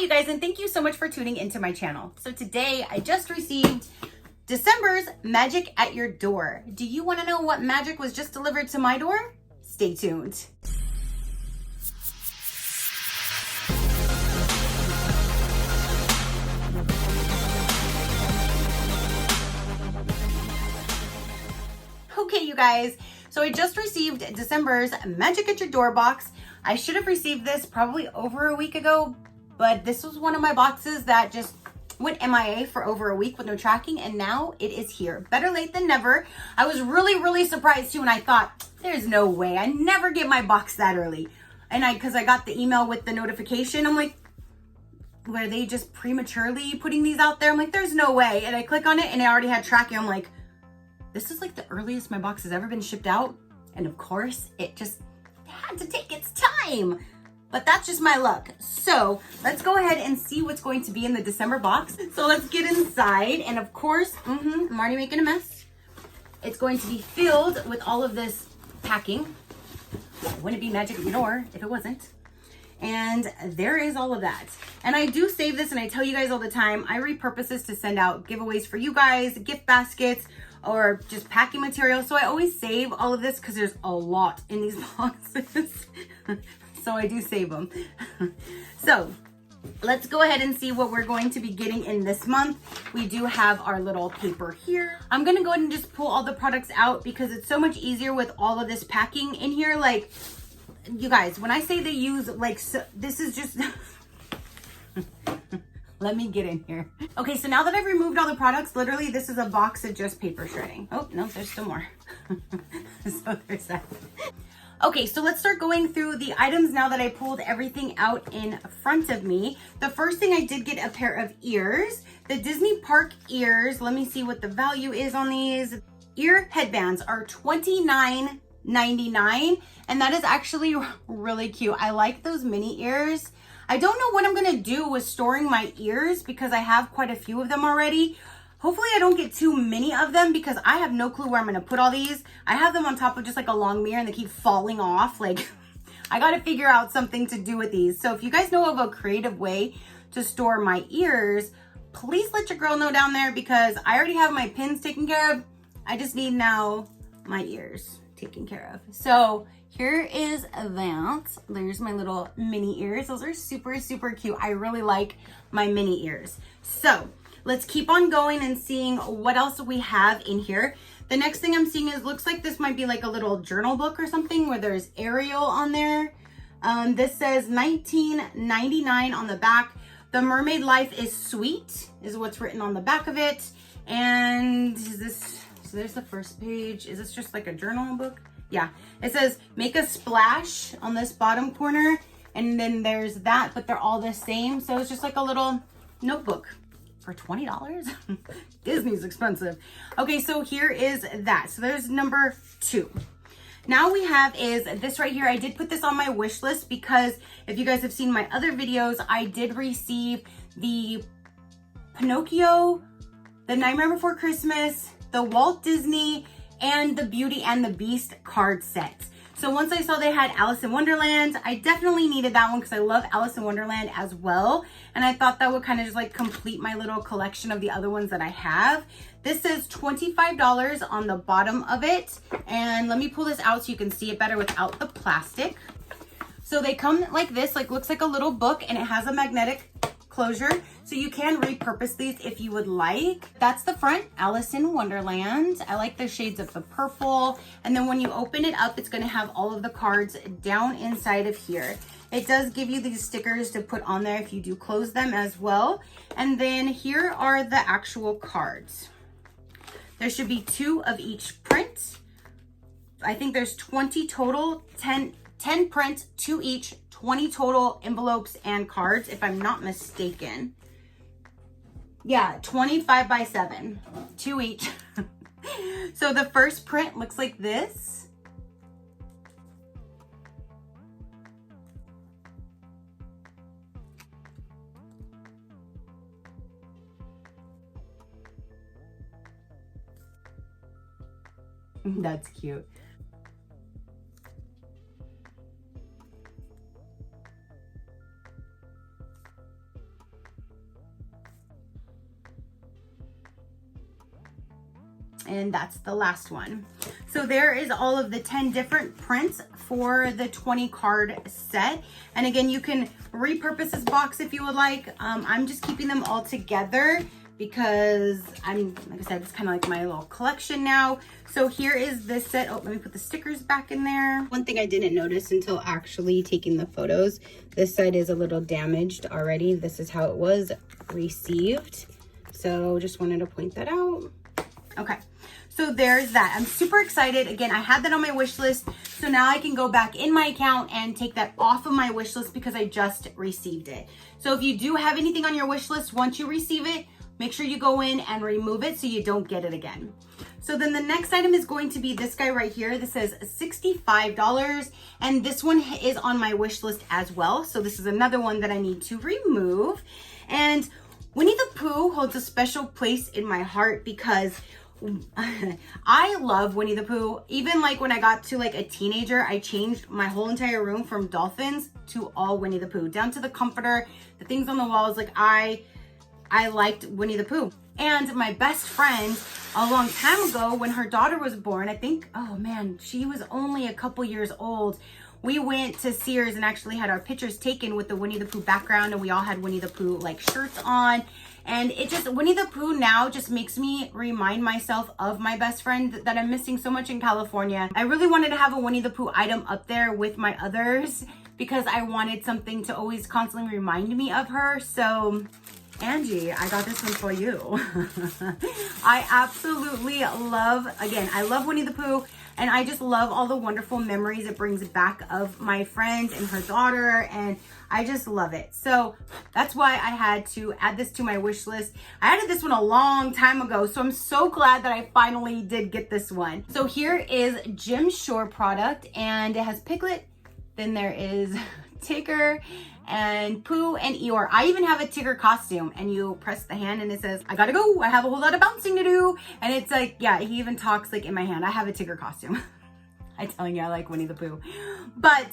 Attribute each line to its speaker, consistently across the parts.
Speaker 1: Hi you guys, and thank you so much for tuning into my channel. So today I just received December's Magic at Your Door. Do you want to know what magic was just delivered to my door? Stay tuned. Okay, you guys, so I just received December's Magic at Your Door box. I should have received this probably over a week ago, but this was one of my boxes that just went MIA for over a week with no tracking, and now it is here. Better late than never. I was really surprised too, and I thought, there's no way. I never get my box that early. And because I got the email with the notification, I'm like, were they just prematurely putting these out there? I'm like, there's no way. And I click on it and it already had tracking. I'm like, this is like the earliest my box has ever been shipped out. And of course, it just had to take its time. But that's just my luck. So let's go ahead and see what's going to be in the December box. So let's get inside. And of course, I'm already making a mess. It's going to be filled with all of this packing. Wouldn't it be magic at your door if it wasn't? And there is all of that. And I do save this, and I tell you guys all the time, I repurpose this to send out giveaways for you guys, gift baskets, or just packing material. So I always save all of this because there's a lot in these boxes. So I do save them. So let's go ahead and see what we're going to be getting in this month. We do have our little paper here. I'm gonna go ahead and just pull all the products out because it's so much easier with all of this packing in here. Like, you guys, when I say they use like, so, this is just, let me get in here. Okay, so now that I've removed all the products, literally this is a box of just paper shredding. Oh, no, there's still more. So there's that. Okay, so let's start going through the items now that I pulled everything out in front of me. The first thing, I did get a pair of ears. The Disney Park ears, let me see what the value is on these. Ear headbands are $29.99, and that is actually really cute. I like those mini ears. I don't know what I'm gonna do with storing my ears because I have quite a few of them already. Hopefully I don't get too many of them because I have no clue where I'm gonna put all these. I have them on top of just like a long mirror and they keep falling off. Like, I gotta figure out something to do with these. So if you guys know of a creative way to store my ears, please let your girl know down there because I already have my pins taken care of. I just need now my ears taken care of. So here is that. There's my little mini ears. Those are super cute. I really like my mini ears. So let's keep on going and seeing what else we have in here. The next thing I'm seeing is, looks like this might be like a little journal book or something where there's Ariel on there. This says $19.99 on the back. The mermaid life is sweet is what's written on the back of it. And is this, so there's the first page. Is this just like a journal book? Yeah, it says make a splash on this bottom corner. And then there's that, but they're all the same. So it's just like a little notebook. For $20? Disney's expensive. Okay, so here is that. So there's number 2. Now we have is this right here. I did put this on my wish list because if you guys have seen my other videos, I did receive the Pinocchio, the Nightmare Before Christmas, the Walt Disney, and the Beauty and the Beast card set. So once I saw they had Alice in Wonderland, I definitely needed that one because I love Alice in Wonderland as well. And I thought that would kind of just like complete my little collection of the other ones that I have. This says $25 on the bottom of it. And let me pull this out so you can see it better without the plastic. So they come like this, like looks like a little book, and it has a magnetic closure. So you can repurpose these if you would like. That's the front, Alice in Wonderland. I like the shades of the purple. And then when you open it up, it's gonna have all of the cards down inside of here. It does give you these stickers to put on there if you do close them as well. And then here are the actual cards. There should be 2 of each print. I think there's 20 total, 10 prints, 2 each, 20 total envelopes and cards, if I'm not mistaken. Yeah, 25 by 7, 2 each. So the first print looks like this. That's cute. and that's the last one. So there is all of the 10 different prints for the 20 card set. And again, you can repurpose this box if you would like. I'm just keeping them all together because like I said, it's kind of like my little collection now. So here is this set. Oh, let me put the stickers back in there. One thing I didn't notice until actually taking the photos, this side is a little damaged already. This is how it was received. So just wanted to point that out. Okay, so there's that. I'm super excited. Again, I had that on my wish list. So now I can go back in my account and take that off of my wish list because I just received it. So if you do have anything on your wish list, once you receive it, make sure you go in and remove it so you don't get it again. So then the next item is going to be this guy right here. This says $65, and this one is on my wish list as well. So this is another one that I need to remove. And Winnie the Pooh holds a special place in my heart because I love Winnie the Pooh. Even like when I got to like a teenager, I changed my whole entire room from dolphins to all Winnie the Pooh, down to the comforter, the things on the walls. Like I liked Winnie the Pooh. And my best friend, a long time ago when her daughter was born, I think, oh man, she was only a couple years old. We went to Sears and actually had our pictures taken with the Winnie the Pooh background, and we all had Winnie the Pooh like shirts on. And it just, Winnie the Pooh now just makes me remind myself of my best friend that I'm missing so much in California. I really wanted to have a Winnie the Pooh item up there with my others because I wanted something to always constantly remind me of her. So Angie, I got this one for you. I absolutely love, again, I love Winnie the Pooh, and I just love all the wonderful memories it brings back of my friend and her daughter, and I just love it. So that's why I had to add this to my wish list. I added this one a long time ago, so I'm so glad that I finally did get this one. So here is Jim Shore product, and it has Piglet, then there is Tigger, and Pooh and Eeyore. I even have a Tigger costume, and you press the hand and it says, I gotta go, I have a whole lot of bouncing to do. And it's like, yeah, he even talks like in my hand. I have a Tigger costume. I'm telling you, I like Winnie the Pooh. But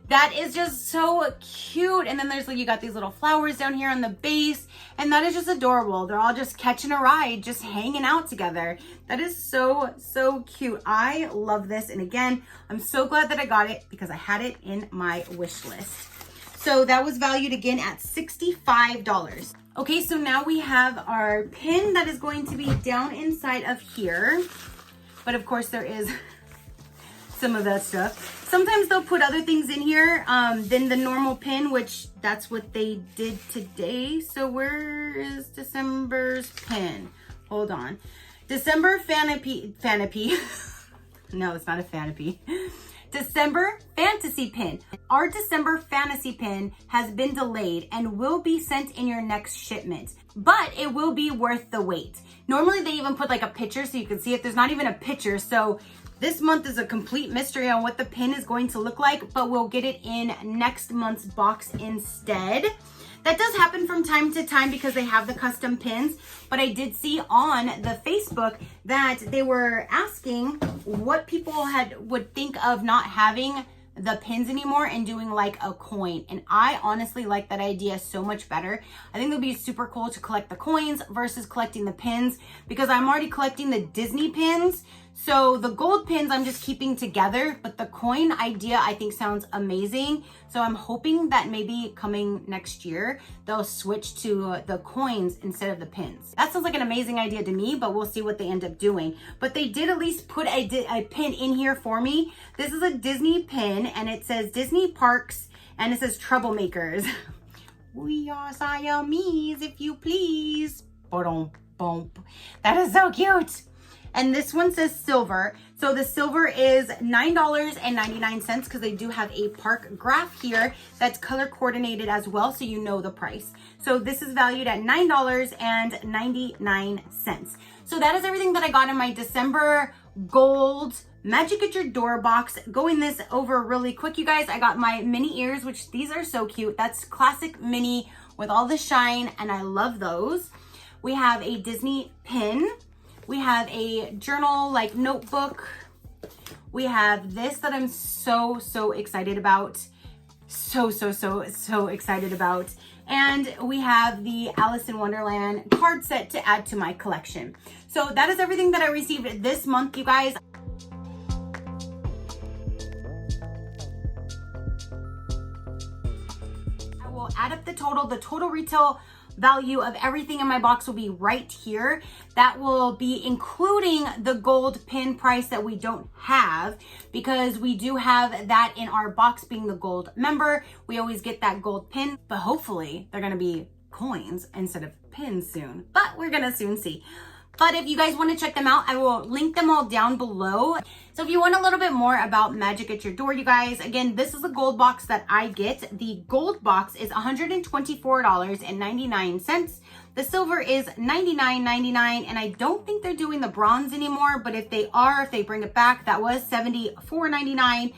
Speaker 1: that is just so cute. And then there's like, you got these little flowers down here on the base, and that is just adorable. They're all just catching a ride, just hanging out together. That is so, so cute. I love this. And again, I'm so glad that I got it because I had it in my wish list. So that was valued again at $65. Okay, so now we have our pin that is going to be down inside of here. But of course there is some of that stuff. Sometimes they'll put other things in here than the normal pin, which that's what they did today. So where is December's pin? Hold on. December Fanapy. No, it's not a Fanapy. December Fantasy Pin. Our December Fantasy Pin has been delayed and will be sent in your next shipment, but it will be worth the wait. Normally they even put like a picture so you can see it. There's not even a picture. So this month is a complete mystery on what the pin is going to look like, but we'll get it in next month's box instead. That does happen from time to time because they have the custom pins, but I did see on the Facebook that they were asking what people would think of not having the pins anymore and doing like a coin. And I honestly like that idea so much better. I think it would be super cool to collect the coins versus collecting the pins because I'm already collecting the Disney pins. So the gold pins I'm just keeping together, but the coin idea I think sounds amazing. So I'm hoping that maybe coming next year, they'll switch to the coins instead of the pins. That sounds like an amazing idea to me, but we'll see what they end up doing. But they did at least put a pin in here for me. This is a Disney pin, and it says Disney Parks, and it says Troublemakers. We are Siamese, if you please. That is so cute. And this one says silver. So the silver is $9.99 because they do have a park graph here that's color coordinated as well, so you know the price. So this is valued at $9.99. So that is everything that I got in my December gold Magic at Your Door box. Going this over really quick, you guys, I got my mini ears, which these are so cute. That's classic mini with all the shine, and I love those. We have a Disney pin. We have a journal, like notebook. We have this that I'm so excited about. So excited about. And we have the Alice in Wonderland card set to add to my collection. So that is everything that I received this month, you guys. I will add up the total retail value of everything in my box will be right here. That will be including the gold pin price that we don't have, because we do have that in our box being the gold member. We always get that gold pin, but hopefully they're gonna be coins instead of pins soon, but we're gonna soon see. But if you guys want to check them out, I will link them all down below. So if you want a little bit more about Magic at Your Door, you guys, again, this is the gold box that I get. The gold box is $124.99. The silver is $99.99, and I don't think they're doing the bronze anymore, but if they are, if they bring it back, that was $74.99.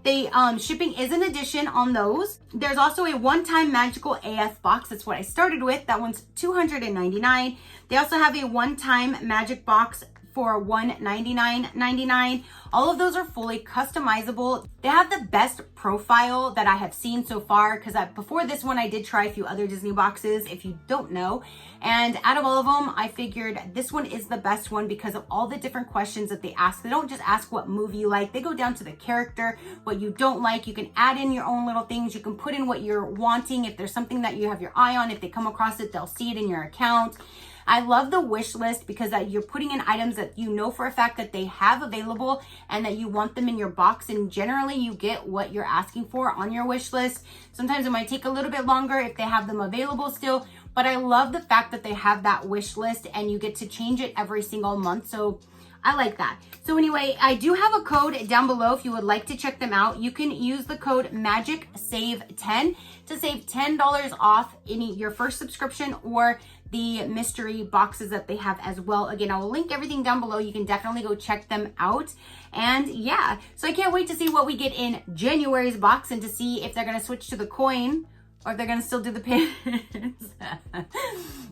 Speaker 1: The shipping is an addition on those. There's also a one-time magical AF box. That's what I started with. That one's $299. They also have a one-time magic box for $199.99. All of those are fully customizable. They have the best profile that I have seen so far, because before this one I did try a few other Disney boxes, if you don't know, and out of all of them I figured this one is the best one because of all the different questions that they ask. They don't just ask what movie you like, they go down to the character, what you don't like. You can add in your own little things, you can put in what you're wanting. If there's something that you have your eye on, if they come across it, they'll see it in your account. I love the wish list because you're putting in items that you know for a fact that they have available and that you want them in your box, and generally you get what you're asking for on your wish list. Sometimes it might take a little bit longer if they have them available still, but I love the fact that they have that wish list and you get to change it every single month. So I like that. So anyway, I do have a code down below if you would like to check them out. You can use the code MAGICSAVE10 to save $10 off your first subscription or the mystery boxes that they have as well. Again, I will link everything down below. You can definitely go check them out. And yeah, so I can't wait to see what we get in January's box and to see if they're gonna switch to the coin or if they're gonna still do the pins.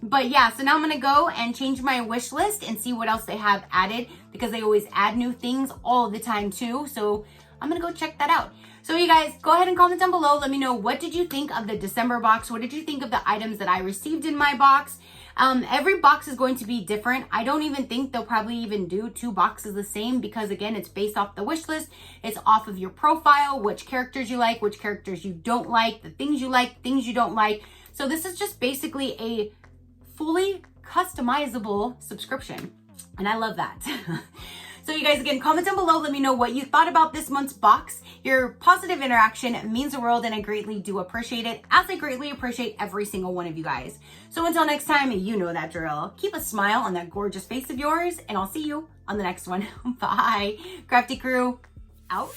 Speaker 1: But yeah, so now I'm gonna go and change my wish list and see what else they have added, because they always add new things all the time too. So I'm gonna go check that out. So you guys, go ahead and comment down below. Let me know, what did you think of the December box? What did you think of the items that I received in my box? Every box is going to be different. I don't even think they'll probably even do 2 boxes the same, because again, it's based off the wish list. It's off of your profile, which characters you like, which characters you don't like, the things you like, things you don't like. So this is just basically a fully customizable subscription. And I love that. So you guys, again, comment down below. Let me know what you thought about this month's box. Your positive interaction means the world, and I greatly do appreciate it, as I greatly appreciate every single one of you guys. So until next time, you know that drill. Keep a smile on that gorgeous face of yours, and I'll see you on the next one. Bye. Crafty crew, out.